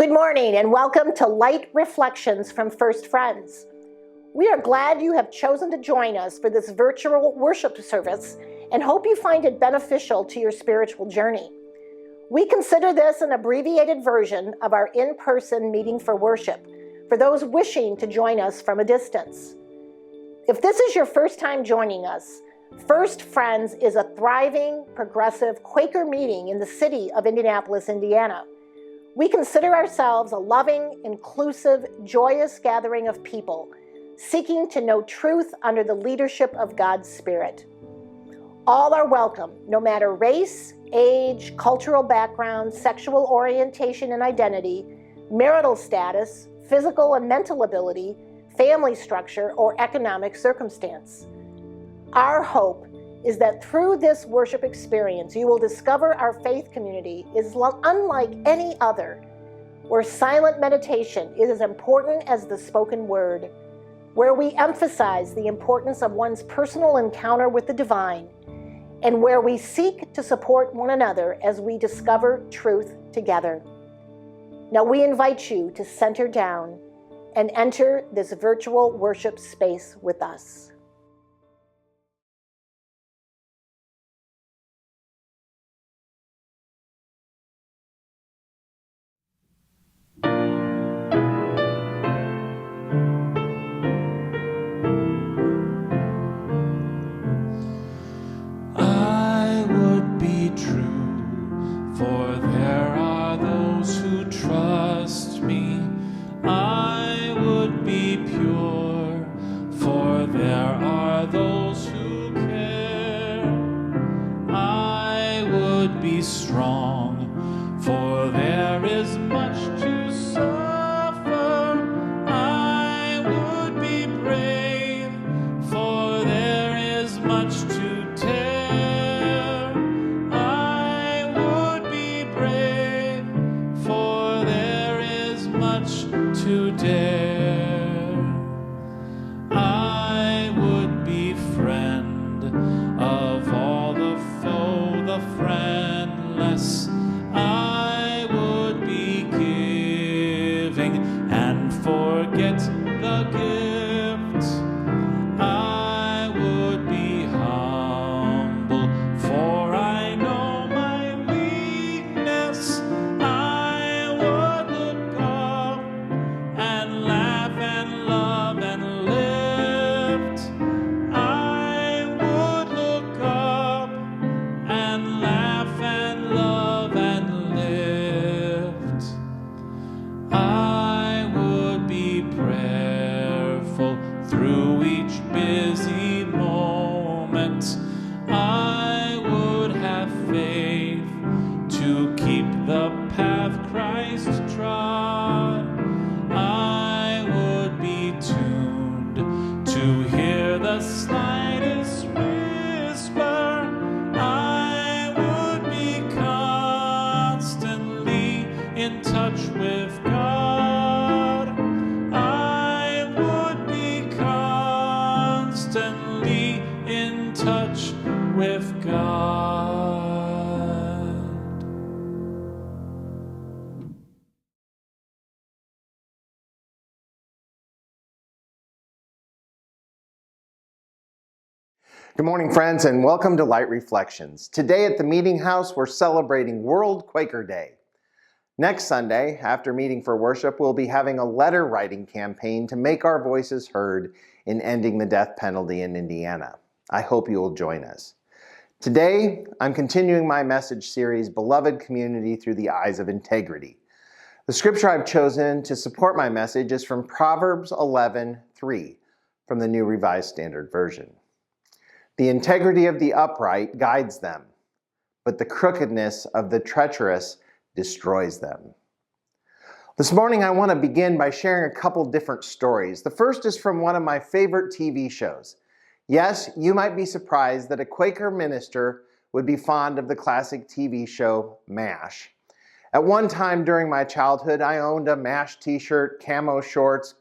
Good morning and welcome to Light Reflections from First Friends. We are glad you have chosen to join us for this virtual worship service and hope you find it beneficial to your spiritual journey. We consider this an abbreviated version of our in-person meeting for worship for those wishing to join us from a distance. If this is your first time joining us, First Friends is a thriving, progressive Quaker meeting in the city of Indianapolis, Indiana. We consider ourselves a loving, inclusive, joyous gathering of people seeking to know truth under the leadership of God's Spirit. All are welcome, no matter race, age, cultural background, sexual orientation and identity, marital status, physical and mental ability, family structure, or economic circumstance. Our hope is that through this worship experience, you will discover our faith community is unlike any other, where silent meditation is as important as the spoken word, where we emphasize the importance of one's personal encounter with the divine, and where we seek to support one another as we discover truth together. Now we invite you to center down and enter this virtual worship space with us. Good morning, friends, and welcome to Light Reflections. Today at the Meeting House, we're celebrating World Quaker Day. Next Sunday, after meeting for worship, we'll be having a letter writing campaign to make our voices heard in ending the death penalty in Indiana. I hope you will join us. Today, I'm continuing my message series, Beloved Community Through the Eyes of Integrity. The scripture I've chosen to support my message is from Proverbs 11:3 from the New Revised Standard Version. The integrity of the upright guides them, but the crookedness of the treacherous destroys them. This morning, I want to begin by sharing a couple different stories. The first is from one of my favorite TV shows. Yes, you might be surprised that a Quaker minister would be fond of the classic TV show MASH. At one time during my childhood, I owned a MASH t-shirt, camo shorts,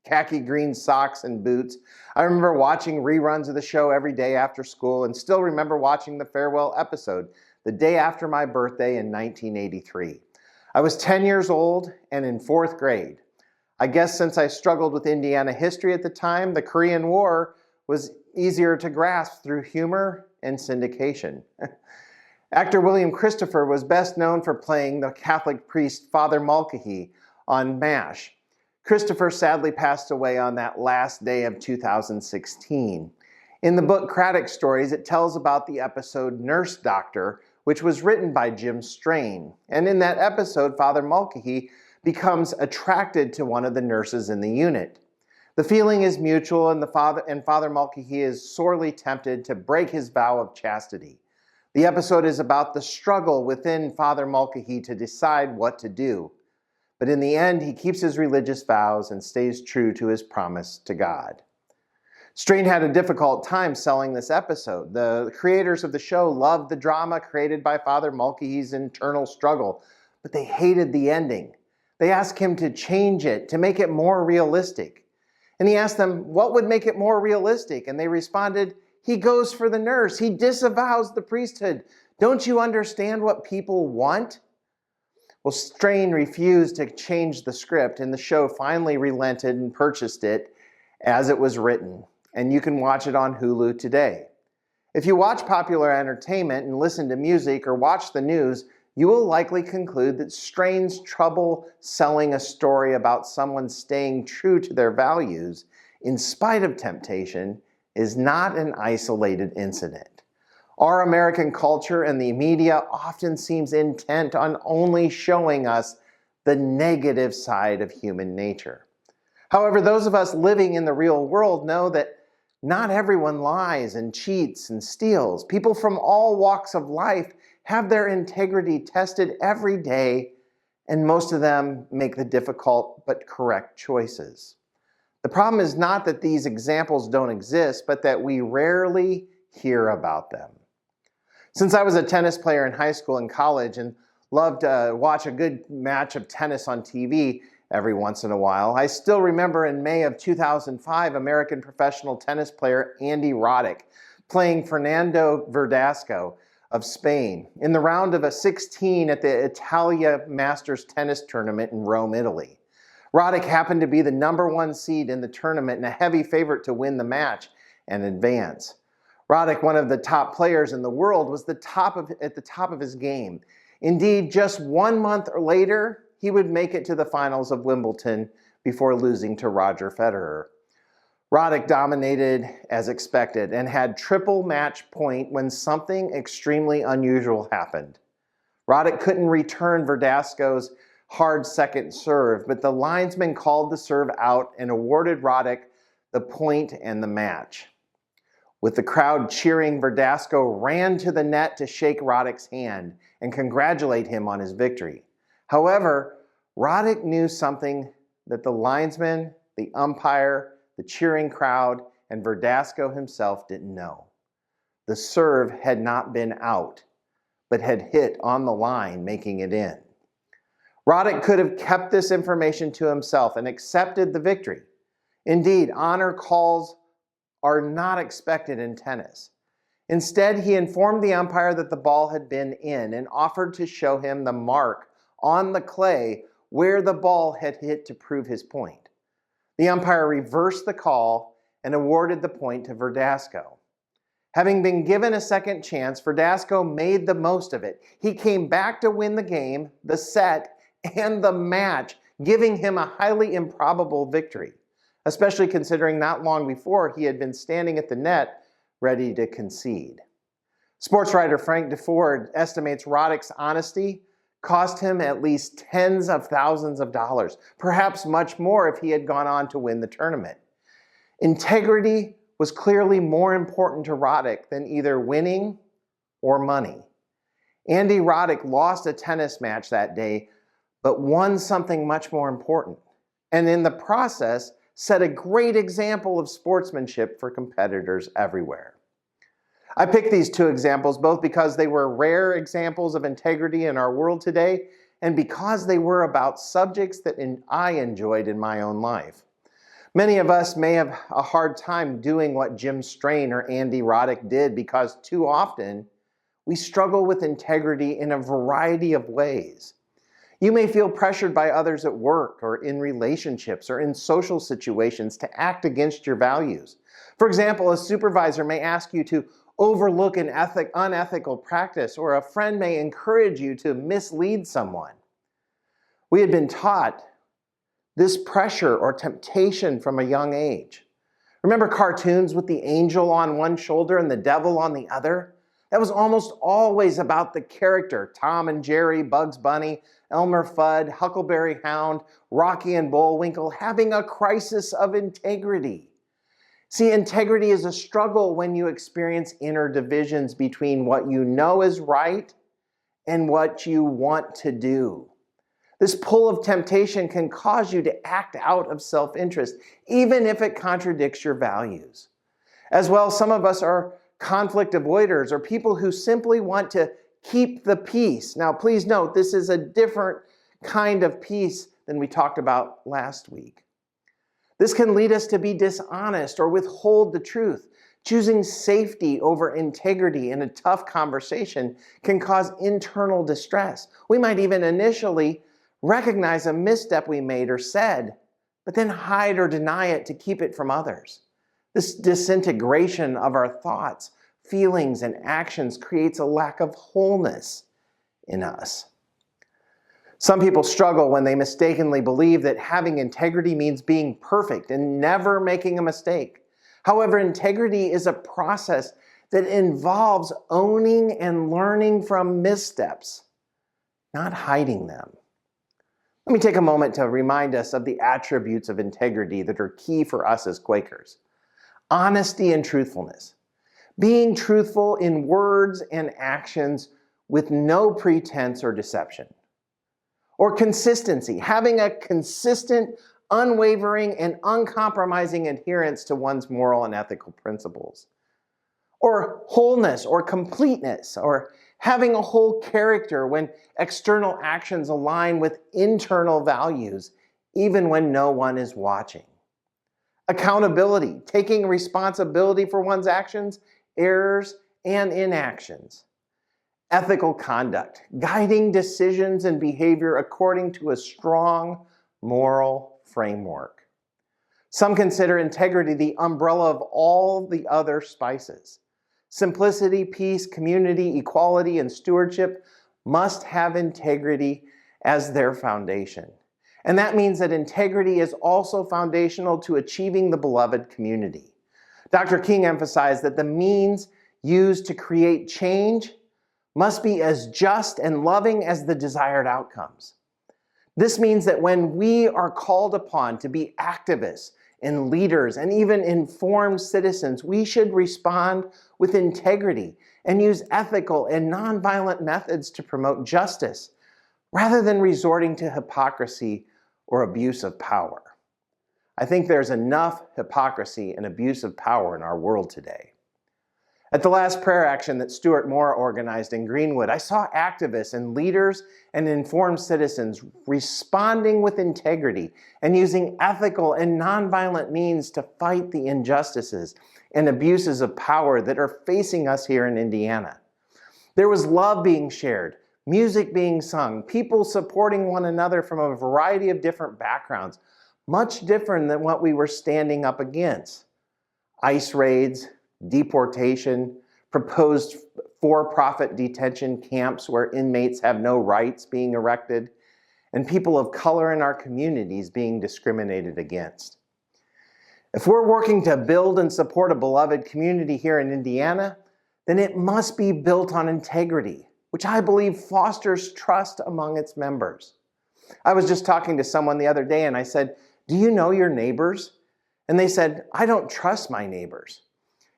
khaki green socks and boots. I remember watching reruns of the show every day after school and still remember watching the farewell episode the day after my birthday in 1983. I was 10 years old and in 4th grade. I guess since I struggled with Indiana history at the time, the Korean War was easier to grasp through humor and syndication. Actor William Christopher was best known for playing the Catholic priest Father Mulcahy on MASH. Christopher sadly passed away on that last day of 2016. In the book Craddock Stories, it tells about the episode Nurse Doctor, which was written by Jim Strain. And in that episode, Father Mulcahy becomes attracted to one of the nurses in the unit. The feeling is mutual, and Father Mulcahy is sorely tempted to break his vow of chastity. The episode is about the struggle within Father Mulcahy to decide what to do. But in the end, he keeps his religious vows and stays true to his promise to God. Strain had a difficult time selling this episode. The creators of the show loved the drama created by Father Mulcahy's internal struggle, but they hated the ending. They asked him to change it, to make it more realistic. And he asked them, what would make it more realistic? And they responded, he goes for the nurse. He disavows the priesthood. Don't you understand what people want? Well, Strain refused to change the script, and the show finally relented and purchased it as it was written. And you can watch it on Hulu today. If you watch popular entertainment and listen to music or watch the news, you will likely conclude that Strain's trouble selling a story about someone staying true to their values in spite of temptation is not an isolated incident. Our American culture and the media often seems intent on only showing us the negative side of human nature. However, those of us living in the real world know that not everyone lies and cheats and steals. People from all walks of life have their integrity tested every day, and most of them make the difficult but correct choices. The problem is not that these examples don't exist, but that we rarely hear about them. Since I was a tennis player in high school and college and loved to watch a good match of tennis on TV every once in a while, I still remember in May of 2005, American professional tennis player Andy Roddick playing Fernando Verdasco of Spain in the round of a 16 at the Italia Masters tennis tournament in Rome, Italy. Roddick happened to be the #1 seed in the tournament and a heavy favorite to win the match and advance. Roddick, one of the top players in the world, was at the top of his game. Indeed, just 1 month later, he would make it to the finals of Wimbledon before losing to Roger Federer. Roddick dominated as expected and had triple match point when something extremely unusual happened. Roddick couldn't return Verdasco's hard second serve, but the linesman called the serve out and awarded Roddick the point and the match. With the crowd cheering, Verdasco ran to the net to shake Roddick's hand and congratulate him on his victory. However, Roddick knew something that the linesman, the umpire, the cheering crowd, and Verdasco himself didn't know. The serve had not been out, but had hit on the line, making it in. Roddick could have kept this information to himself and accepted the victory. Indeed, honor calls are not expected in tennis. Instead, he informed the umpire that the ball had been in and offered to show him the mark on the clay where the ball had hit to prove his point. The umpire reversed the call and awarded the point to Verdasco. Having been given a second chance, Verdasco made the most of it. He came back to win the game, the set, and the match, giving him a highly improbable victory, especially considering not long before he had been standing at the net ready to concede. Sports writer Frank DeFord estimates Roddick's honesty cost him at least tens of thousands of dollars, perhaps much more if he had gone on to win the tournament. Integrity was clearly more important to Roddick than either winning or money. Andy Roddick lost a tennis match that day, but won something much more important, and in the process set a great example of sportsmanship for competitors everywhere. I picked these two examples both because they were rare examples of integrity in our world today and because they were about subjects that I enjoyed in my own life. Many of us may have a hard time doing what Jim Strain or Andy Roddick did because too often we struggle with integrity in a variety of ways. You may feel pressured by others at work or in relationships or in social situations to act against your values. For example, a supervisor may ask you to overlook an unethical practice, or a friend may encourage you to mislead someone. We had been taught this pressure or temptation from a young age. Remember cartoons with the angel on one shoulder and the devil on the other? That was almost always about the character, Tom and Jerry, Bugs Bunny, Elmer Fudd, Huckleberry Hound, Rocky and Bullwinkle, having a crisis of integrity. See, integrity is a struggle when you experience inner divisions between what you know is right and what you want to do. This pull of temptation can cause you to act out of self-interest, even if it contradicts your values. As well, some of us are conflict avoiders or people who simply want to keep the peace. Now, please note, this is a different kind of peace than we talked about last week. This can lead us to be dishonest or withhold the truth. Choosing safety over integrity in a tough conversation can cause internal distress. We might even initially recognize a misstep we made or said, but then hide or deny it to keep it from others. This disintegration of our thoughts, feelings, and actions creates a lack of wholeness in us. Some people struggle when they mistakenly believe that having integrity means being perfect and never making a mistake. However, integrity is a process that involves owning and learning from missteps, not hiding them. Let me take a moment to remind us of the attributes of integrity that are key for us as Quakers. Honesty and truthfulness. Being truthful in words and actions with no pretense or deception. Or consistency, having a consistent, unwavering, and uncompromising adherence to one's moral and ethical principles. Or wholeness or completeness, or having a whole character when external actions align with internal values, even when no one is watching. Accountability, taking responsibility for one's actions, errors, and inactions. Ethical conduct, guiding decisions and behavior according to a strong moral framework. Some consider integrity the umbrella of all the other spices. Simplicity, peace, community, equality, and stewardship must have integrity as their foundation. And that means that integrity is also foundational to achieving the beloved community. Dr. King emphasized that the means used to create change must be as just and loving as the desired outcomes. This means that when we are called upon to be activists and leaders and even informed citizens, we should respond with integrity and use ethical and nonviolent methods to promote justice, rather than resorting to hypocrisy or abuse of power. I think there's enough hypocrisy and abuse of power in our world today. At the last prayer action that Stuart Moore organized in Greenwood, I saw activists and leaders and informed citizens responding with integrity and using ethical and nonviolent means to fight the injustices and abuses of power that are facing us here in Indiana. There was love being shared, music being sung, people supporting one another from a variety of different backgrounds, much different than what we were standing up against. ICE raids, deportation, proposed for-profit detention camps where inmates have no rights being erected, and people of color in our communities being discriminated against. If we're working to build and support a beloved community here in Indiana, then it must be built on integrity, which I believe fosters trust among its members. I was just talking to someone the other day and I said, "Do you know your neighbors?" And they said, "I don't trust my neighbors."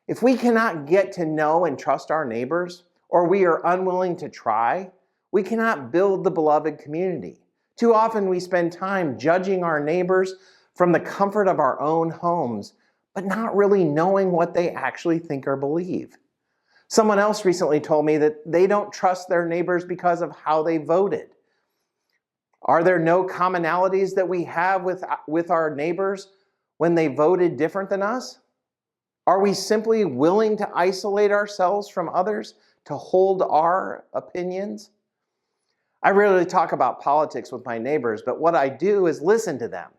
If we cannot get to know and trust our neighbors, or we are unwilling to try, we cannot build the beloved community. Too often we spend time judging our neighbors from the comfort of our own homes, but not really knowing what they actually think or believe. Someone else recently told me that they don't trust their neighbors because of how they voted. Are there no commonalities that we have with our neighbors when they voted different than us? Are we simply willing to isolate ourselves from others to hold our opinions? I rarely talk about politics with my neighbors, but what I do is listen to them.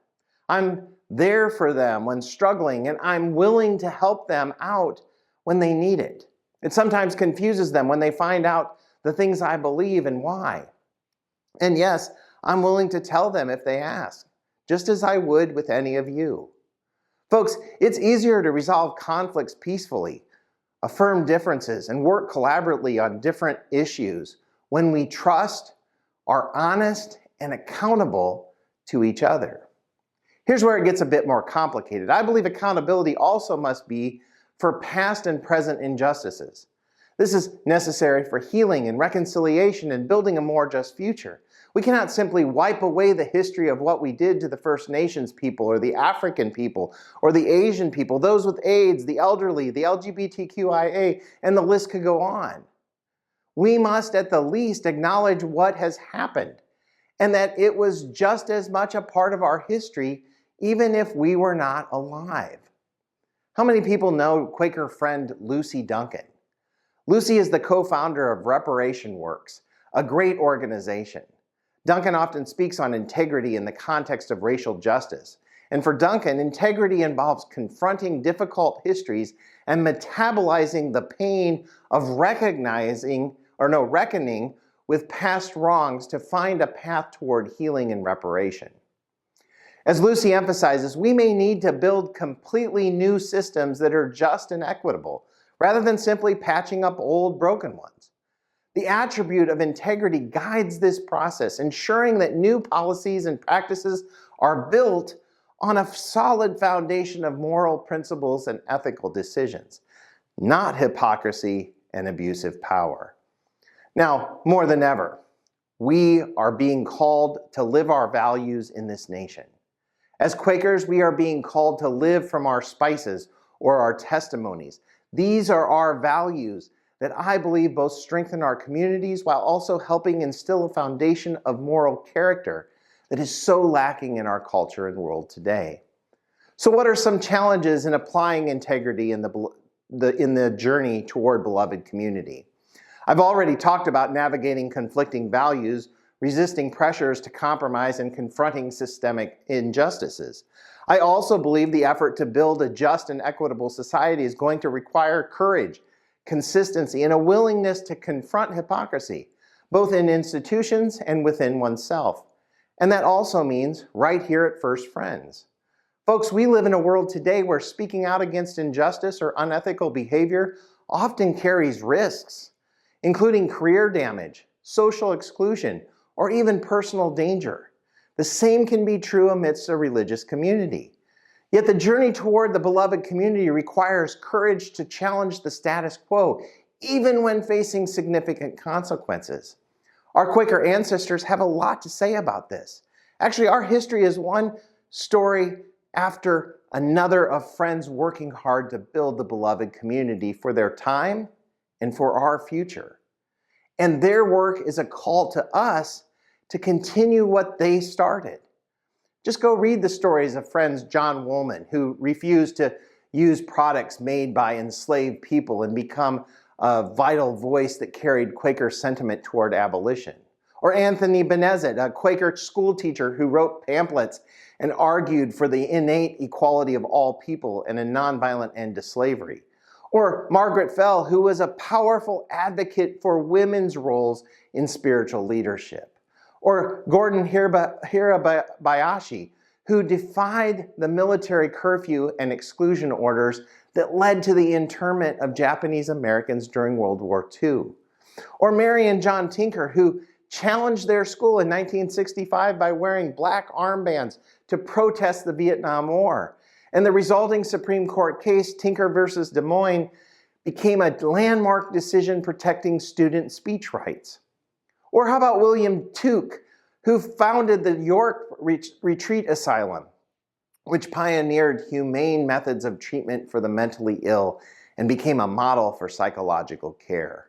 I'm there for them when struggling, and I'm willing to help them out when they need it. It sometimes confuses them when they find out the things I believe and why. And yes, I'm willing to tell them if they ask, just as I would with any of you. Folks, it's easier to resolve conflicts peacefully, affirm differences, and work collaboratively on different issues when we trust, are honest, and accountable to each other. Here's where it gets a bit more complicated. I believe accountability also must be for past and present injustices. This is necessary for healing and reconciliation and building a more just future. We cannot simply wipe away the history of what we did to the First Nations people or the African people or the Asian people, those with AIDS, the elderly, the LGBTQIA, and the list could go on. We must at the least acknowledge what has happened and that it was just as much a part of our history even if we were not alive. How many people know Quaker friend Lucy Duncan? Lucy is the co-founder of Reparation Works, a great organization. Duncan often speaks on integrity in the context of racial justice. And for Duncan, integrity involves confronting difficult histories and metabolizing the pain of reckoning with past wrongs to find a path toward healing and reparation. As Lucy emphasizes, we may need to build completely new systems that are just and equitable, rather than simply patching up old broken ones. The attribute of integrity guides this process, ensuring that new policies and practices are built on a solid foundation of moral principles and ethical decisions, not hypocrisy and abusive power. Now, more than ever, we are being called to live our values in this nation. As Quakers, we are being called to live from our spices or our testimonies. These are our values that I believe both strengthen our communities while also helping instill a foundation of moral character that is so lacking in our culture and world today. So what are some challenges in applying integrity in the journey toward beloved community? I've already talked about navigating conflicting values, resisting pressures to compromise, and confronting systemic injustices. I also believe the effort to build a just and equitable society is going to require courage, consistency, and a willingness to confront hypocrisy, both in institutions and within oneself. And that also means right here at First Friends. Folks, we live in a world today where speaking out against injustice or unethical behavior often carries risks, including career damage, social exclusion, or even personal danger. The same can be true amidst a religious community. Yet the journey toward the beloved community requires courage to challenge the status quo, even when facing significant consequences. Our Quaker ancestors have a lot to say about this. Actually, our history is one story after another of friends working hard to build the beloved community for their time and for our future. And their work is a call to us to continue what they started. Just go read the stories of friends John Woolman, who refused to use products made by enslaved people and become a vital voice that carried Quaker sentiment toward abolition. Or Anthony Benezet, a Quaker school teacher who wrote pamphlets and argued for the innate equality of all people and a nonviolent end to slavery. Or Margaret Fell, who was a powerful advocate for women's roles in spiritual leadership. Or Gordon Hirabayashi, who defied the military curfew and exclusion orders that led to the internment of Japanese Americans during World War II. Or Mary and John Tinker, who challenged their school in 1965 by wearing black armbands to protest the Vietnam War. And the resulting Supreme Court case, Tinker versus Des Moines, became a landmark decision protecting student speech rights. Or how about William Tuke, who founded the York Retreat Asylum, which pioneered humane methods of treatment for the mentally ill and became a model for psychological care.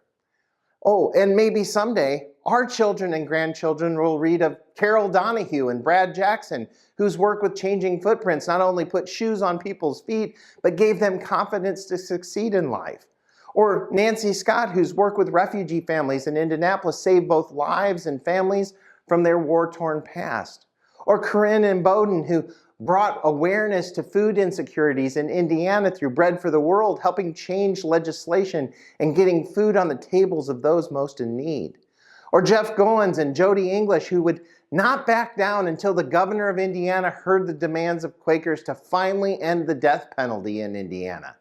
Oh, and maybe someday our children and grandchildren will read of Carol Donahue and Brad Jackson, whose work with Changing Footprints not only put shoes on people's feet, but gave them confidence to succeed in life. Or Nancy Scott, whose work with refugee families in Indianapolis saved both lives and families from their war-torn past. Or Corinne and Bowden, who brought awareness to food insecurities in Indiana through Bread for the World, helping change legislation and getting food on the tables of those most in need. Or Jeff Goins and Jody English, who would not back down until the governor of Indiana heard the demands of Quakers to finally end the death penalty in Indiana.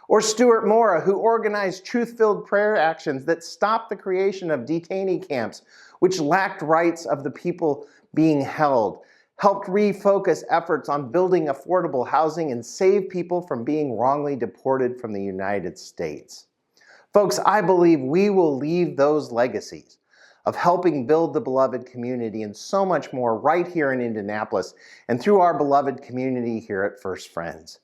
Or Stuart Mora, who organized truth-filled prayer actions that stopped the creation of detainee camps, which lacked rights of the people being held, helped refocus efforts on building affordable housing and save people from being wrongly deported from the United States. Folks, I believe we will leave those legacies of helping build the beloved community and so much more right here in Indianapolis and through our beloved community here at First Friends.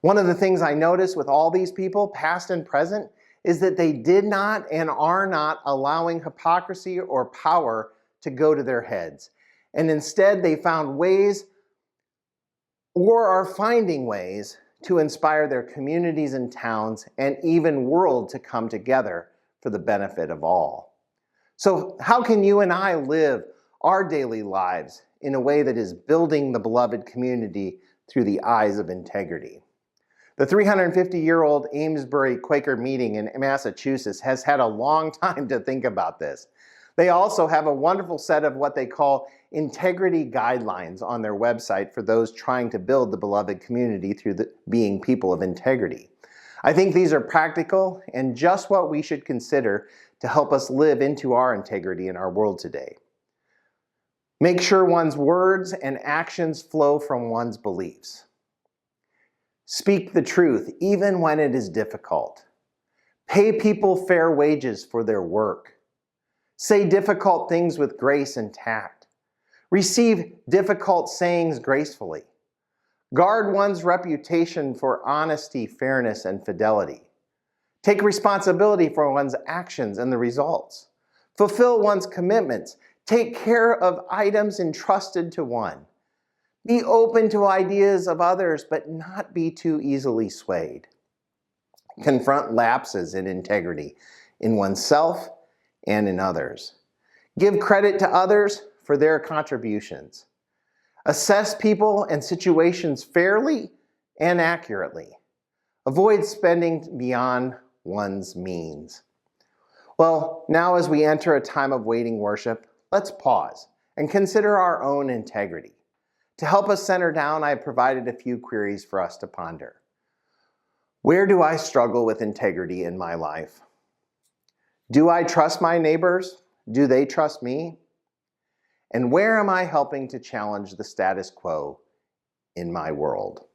One of the things I noticed with all these people, past and present, is that they did not and are not allowing hypocrisy or power to go to their heads. And instead, they found ways or are finding ways to inspire their communities and towns and even world to come together for the benefit of all. So how can you and I live our daily lives in a way that is building the beloved community through the eyes of integrity? The 350-year-old Amesbury Quaker meeting in Massachusetts has had a long time to think about this. They also have a wonderful set of what they call integrity guidelines on their website for those trying to build the beloved community through being people of integrity. I think these are practical and just what we should consider to help us live into our integrity in our world today. Make sure one's words and actions flow from one's beliefs. Speak the truth, even when it is difficult. Pay people fair wages for their work. Say difficult things with grace and tact. Receive difficult sayings gracefully. Guard one's reputation for honesty, fairness, and fidelity. Take responsibility for one's actions and the results. Fulfill one's commitments. Take care of items entrusted to one. Be open to ideas of others, but not be too easily swayed. Confront lapses in integrity in oneself and in others. Give credit to others for their contributions. Assess people and situations fairly and accurately. Avoid spending beyond one's means. Well, now as we enter a time of waiting worship, let's pause and consider our own integrity. To help us center down, I have provided a few queries for us to ponder. Where do I struggle with integrity in my life? Do I trust my neighbors? Do they trust me? And where am I helping to challenge the status quo in my world?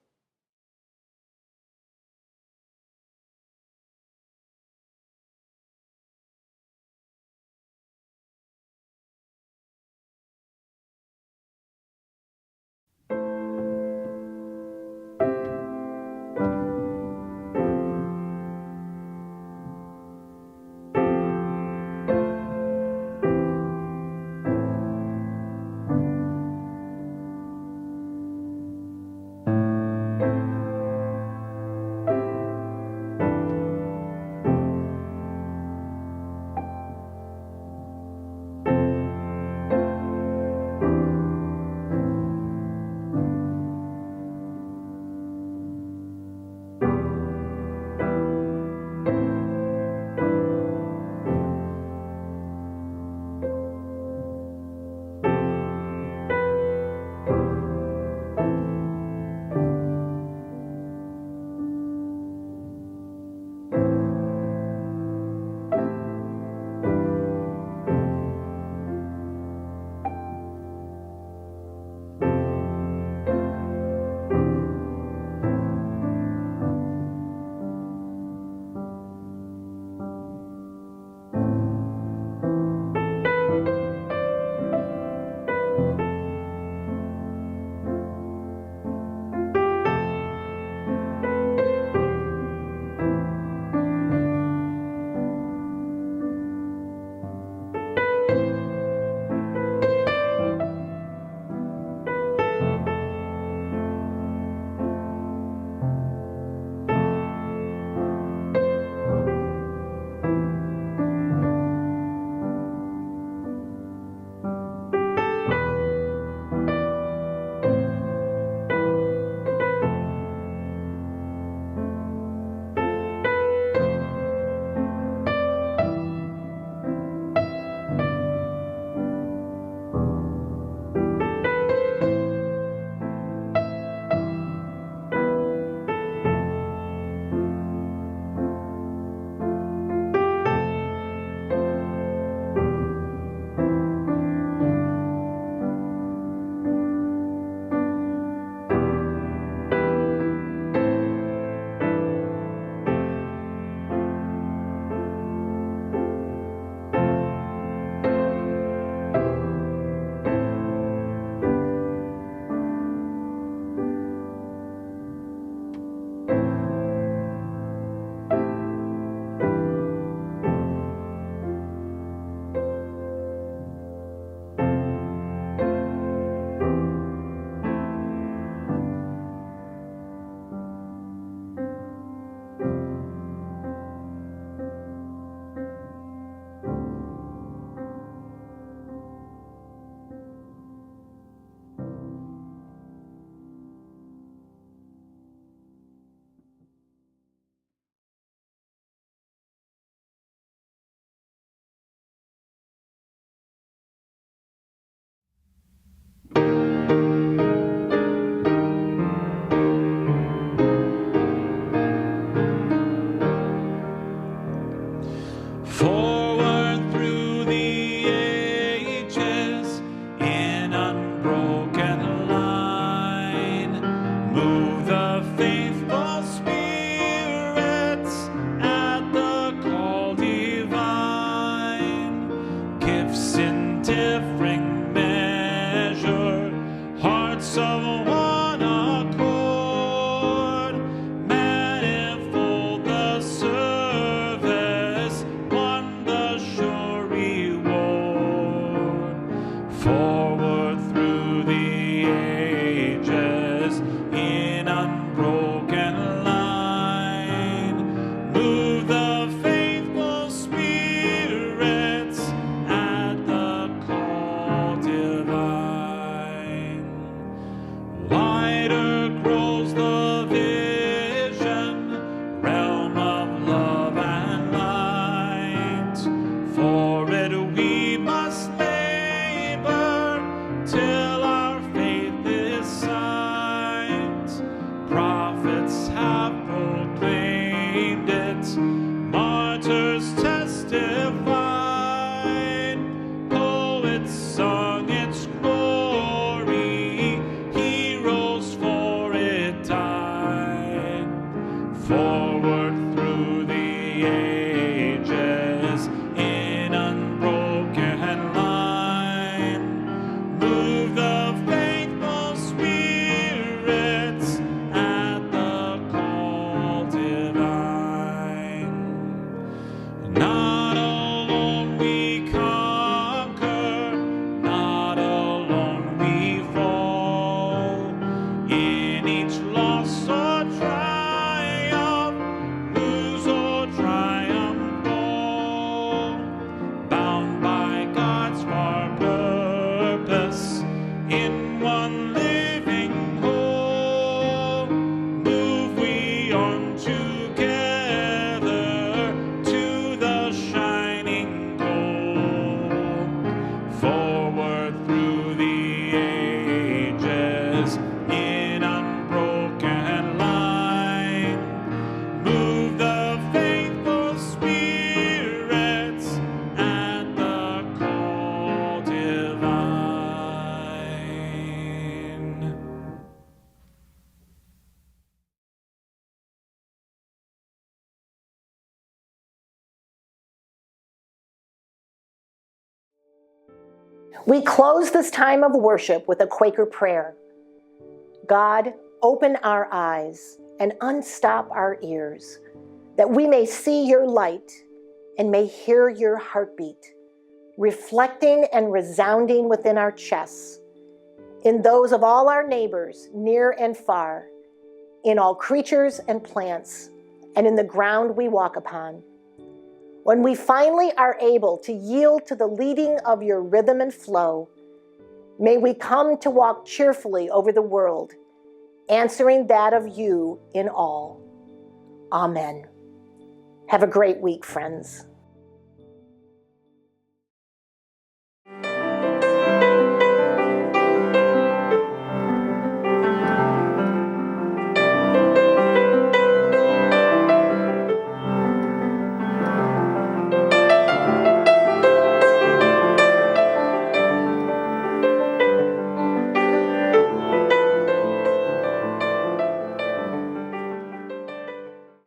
Move the faithful spirits at the call divine. Gifts in differing measure, hearts of one accord. Manifold the service, one the sure reward. Forward through the ages in unbroken line. Move the faithful spirits at the call divine. Wider grows the vision, realm of love and light. For it we must labor till our faith is sight. Prophets have proclaimed it, martyrs testified, poets sung its glory, heroes for it died. Forward through the ages in unbroken line. Move the faithful spirits at the call divine. Not alone we conquer, not alone we fall. In each loss or triumph, lose or triumph all. Bound by God's far purpose, in one living whole. Move we on together to the shining goal. Forward through the ages in unbroken line. Move the faithful spirits at the call divine. We close this time of worship with a Quaker prayer. God, open our eyes and unstop our ears, that we may see your light and may hear your heartbeat, reflecting and resounding within our chests, in those of all our neighbors, near and far, in all creatures and plants, and in the ground we walk upon. When we finally are able to yield to the leading of your rhythm and flow, may we come to walk cheerfully over the world, answering that of you in all. Amen. Have a great week, friends.